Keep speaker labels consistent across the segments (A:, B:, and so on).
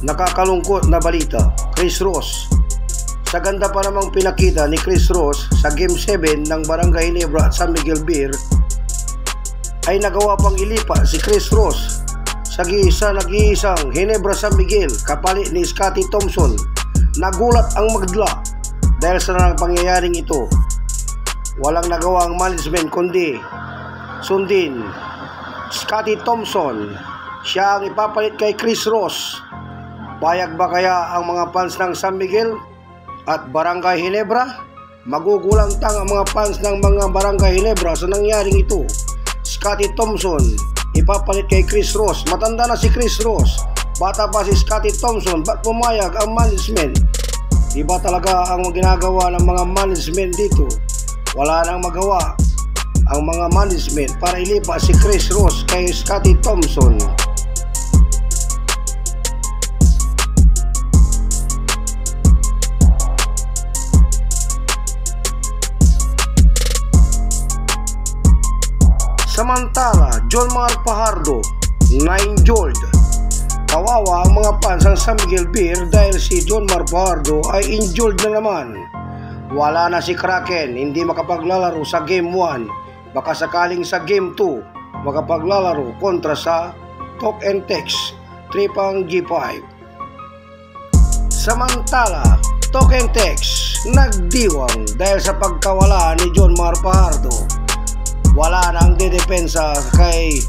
A: Nakakalungkot na balita, Chris Ross. Sa ganda pa namang pinakita ni Chris Ross sa Game 7 ng Barangay Ginebra at San Miguel Beer, ay nagawa pang ilipa si Chris Ross sa nag-iisang Ginebra San Miguel kapalit ni Scotty Thompson. Nagulat ang magdla dahil sa pangyayaring ito. Walang nagawa ang management kundi sundin Scotty Thompson. Siya ang ipapalit kay Chris Ross. Payag ba kaya ang mga fans ng San Miguel at Barangay Ginebra? Magugulantang ang mga fans ng mga Barangay Ginebra sa nangyaring ito. Scotty Thompson ipapalit kay Chris Ross. Matanda na si Chris Ross, bata pa si Scotty Thompson. Ba't pumayag ang management? Iba talaga ang ginagawa ng mga management dito. Wala nang magawa ang mga management para ilipa si Chris Ross kay Scotty Thompson. Samantala, John Mark Fajardo na-injured. Kawawa ang mga fans ng San Miguel Beer dahil si John Mark Fajardo ay injured na naman. Wala na si Kraken, hindi makapaglalaro sa Game 1. Baka sakaling sa Game 2 makapaglalaro kontra sa Talk and Text Tripang G5. Samantala, Talk and Text nagdiwang dahil sa pagkawala ni John Mark Fajardo. Wala nang didepensa kay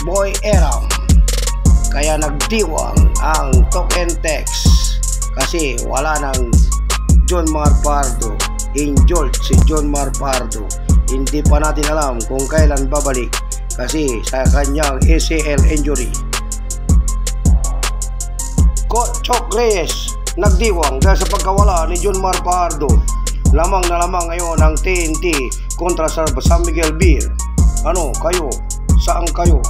A: Boy Eram, kaya nagdiwang ang Talk and Text kasi wala nang John Mark Fajardo. Injured si John Mark Fajardo. Hindi pa natin alam kung kailan babalik kasi sa kanyang ACL injury. Coach Chok Reyes nagdiwang dahil sa pagkawala ni John Mark Fajardo. Lamang na lamang ngayon ang TNT kontra sa San Miguel Beer. Ano kayo? Saan kayo?